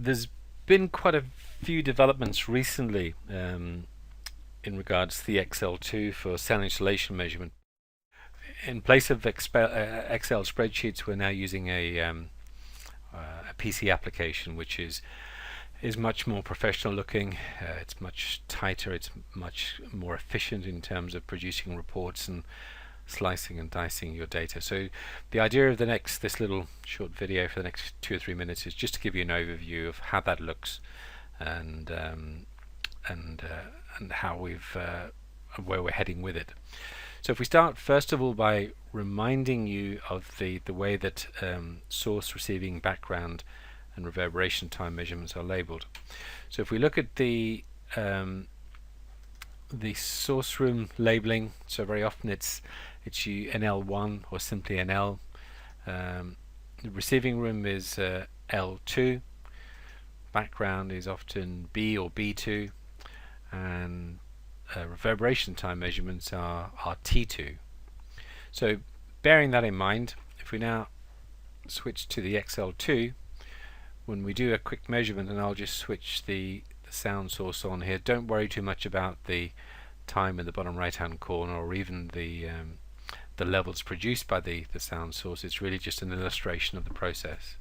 There's been quite a few developments recently in regards to the XL2 for sound insulation measurement. In place of Excel spreadsheets, we're now using a PC application, which is much more professional looking. It's much tighter. It's much more efficient in terms of producing reports and slicing and dicing your data. So the idea of this little short video for the next 2 or 3 minutes is just to give you an overview of how that looks and and how where we're heading with it. So if we start first of all by reminding you of the way that source, receiving, background and reverberation time measurements are labeled. So if we look at the source room labeling, so very often it's NL1 or simply NL. The receiving room is L2. Background is often B or B2, and reverberation time measurements are T2. So bearing that in mind, if we now switch to the XL2, when we do a quick measurement, and I'll just switch the sound source on here, don't worry too much about the time in the bottom right hand corner or even the levels produced by the sound source. It's really just an illustration of the process.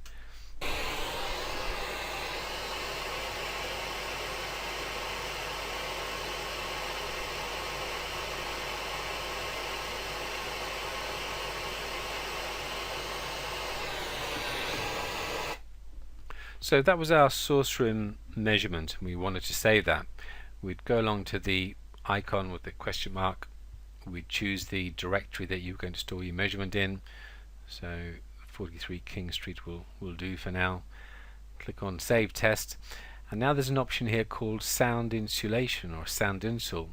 So that was our source room measurement, and we wanted to save that. We'd go along to the icon with the question mark. We'd choose the directory that you're going to store your measurement in. So 43 King Street will do for now. Click on Save Test, and now there's an option here called Sound Insulation or Sound Insul.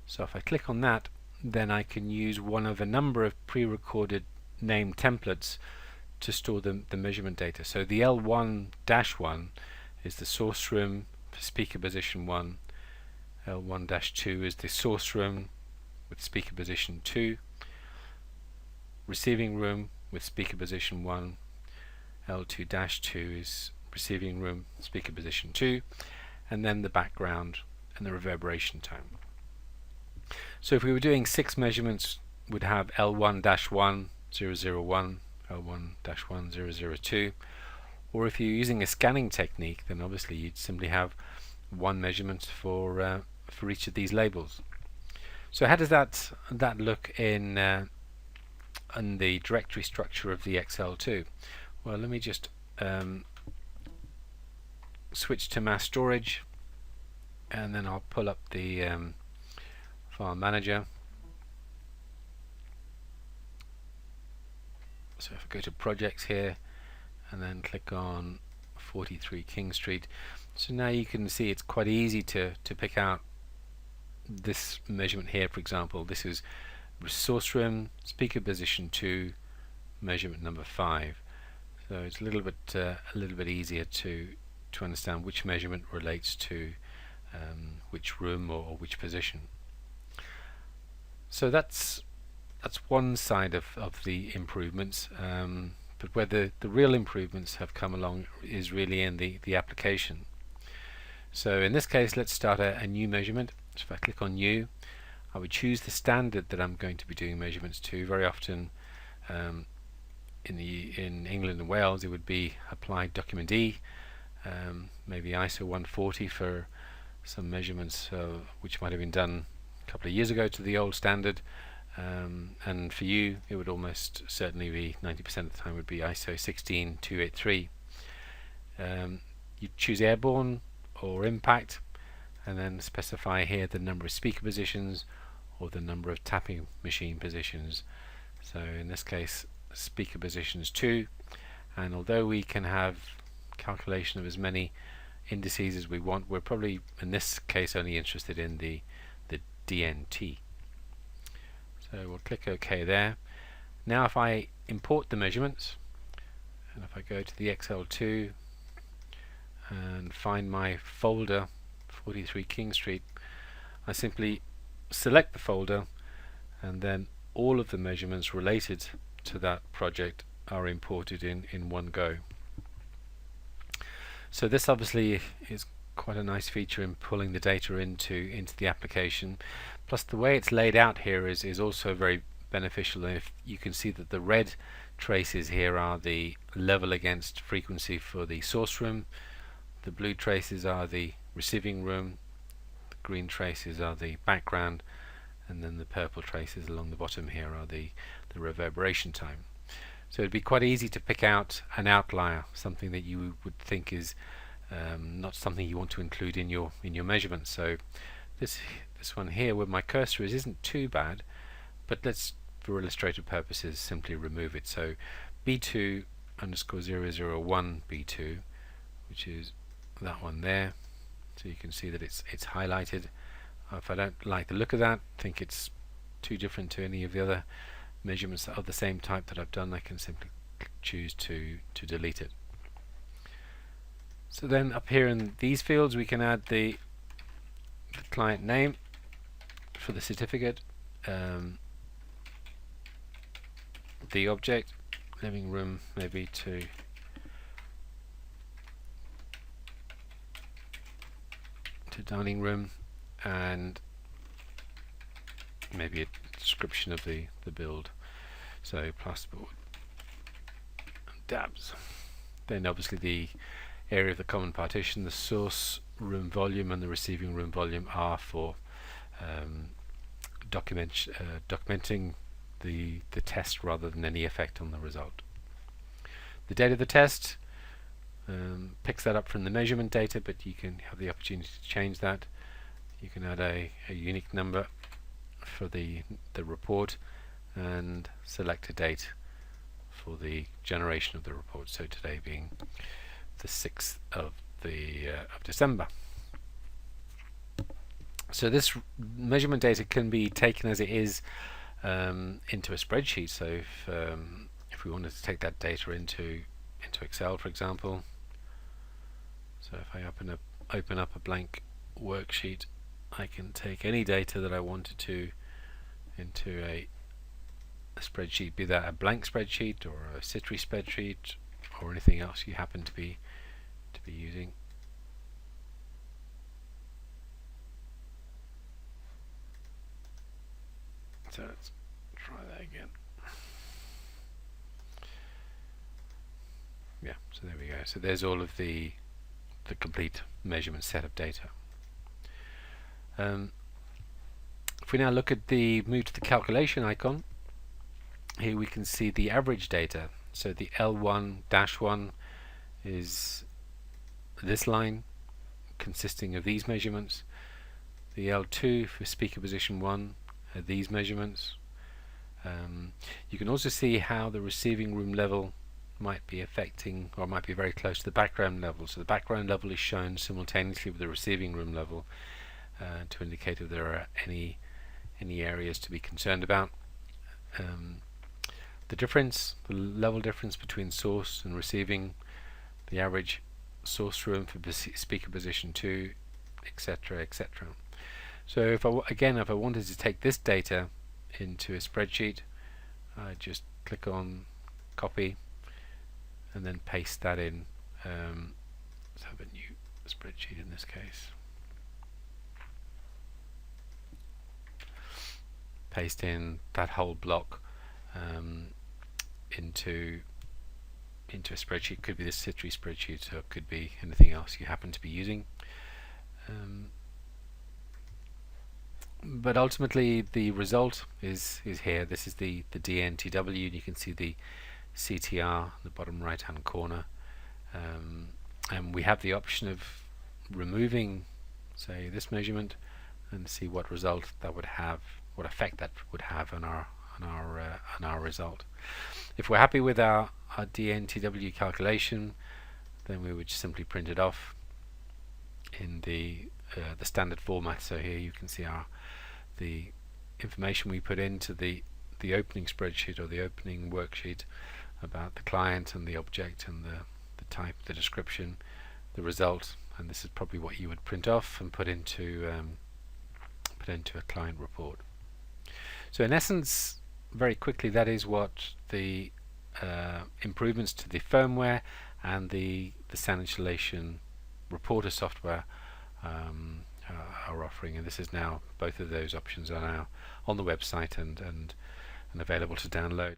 So if I click on that, then I can use one of a number of pre-recorded name templates to store the measurement data. So the L1-1 is the source room for speaker position 1. L1-2 is the source room with speaker position 2. Receiving room with speaker position 1. L2-2 is receiving room speaker position 2, and then the background and the reverberation time. So if we were doing 6 measurements, we'd have L1-1 001, L1-1 002, or if you're using a scanning technique, then obviously you'd simply have one measurement for each of these labels. So how does that look in the directory structure of the XL2? Well, let me just switch to mass storage, and then I'll pull up the file manager. So if I go to projects here and then click on 43 King Street, so now you can see it's quite easy to pick out this measurement here. For example, this is source room speaker position 2, measurement number 5. So it's a little bit easier to understand which measurement relates to which room or which position. So that's one side of the improvements, but where the real improvements have come along is really in the application. So in this case, let's start a new measurement. So if I click on New, I would choose the standard that I'm going to be doing measurements to. Very often in England and Wales it would be Applied Document E, maybe ISO 140 for some measurements which might have been done a couple of years ago to the old standard. And for you it would almost certainly be 90% of the time would be ISO 16283. You choose airborne or impact, and then specify here the number of speaker positions or the number of tapping machine positions. So in this case, speaker positions 2, and although we can have calculation of as many indices as we want, we're probably in this case only interested in the DNT. So we'll click OK there. Now if I import the measurements, and if I go to the XL2 and find my folder 43 King Street, I simply select the folder, and then all of the measurements related to that project are imported in one go. So this obviously is quite a nice feature in pulling the data into the application. Plus the way it's laid out here is also very beneficial. And if you can see that the red traces here are the level against frequency for the source room, the blue traces are the receiving room, the green traces are the background, and then the purple traces along the bottom here are the reverberation time. So it'd be quite easy to pick out an outlier, something that you would think is not something you want to include in your measurement. So this one here where my cursor isn't too bad, but let's, for illustrative purposes, simply remove it. So B2 underscore 001 B2, which is that one there. So you can see that it's highlighted. If I don't like the look of that, think it's too different to any of the other measurements of the same type that I've done, I can simply choose to delete it. So then up here in these fields we can add the client name for the certificate, the object, living room maybe to dining room, and maybe a description of the build, so plasterboard and dabs. Then obviously the area of the common partition, the source room volume and the receiving room volume are for documenting the test rather than any effect on the result. The date of the test picks that up from the measurement data, but you can have the opportunity to change that. You can add a unique number for the report and select a date for the generation of the report, so today being the 6th of December. So this measurement data can be taken as it is into a spreadsheet. So if we wanted to take that data into Excel, for example, so if I open up a blank worksheet, I can take any data that I wanted to into a spreadsheet, be that a blank spreadsheet or a Citrix spreadsheet or anything else you happen to be using. So let's try that again. Yeah, so there we go. So there's all of the complete measurement set of data. If we now look at move to the calculation icon, here we can see the average data. So the L1-1 is this line consisting of these measurements. The L2 for speaker position 1 are these measurements. You can also see how the receiving room level might be affecting, or might be very close to the background level. So the background level is shown simultaneously with the receiving room level to indicate if there are any areas to be concerned about. The difference, the level difference between source and receiving, the average source room for speaker position 2, etc., etc. So if I wanted to take this data into a spreadsheet, I just click on copy and then paste that in. Let's have a new spreadsheet in this case. Paste in that whole block into a spreadsheet. Could be the Citrix spreadsheet, or it could be anything else you happen to be using. But ultimately the result is here. This is the DNTW, and you can see the CTR in the bottom right hand corner, and we have the option of removing, say, this measurement and see what result that would have, what effect that would have on our result. If we're happy with our DNTW calculation, then we would just simply print it off in the standard format. So here you can see the information we put into the opening spreadsheet or the opening worksheet about the client and the object and the type, the description, the result, and this is probably what you would print off and put into a client report. So in essence, very quickly, that is what the improvements to the firmware and the sound insulation reporter software are offering, and this is now, both of those options are now on the website and available to download.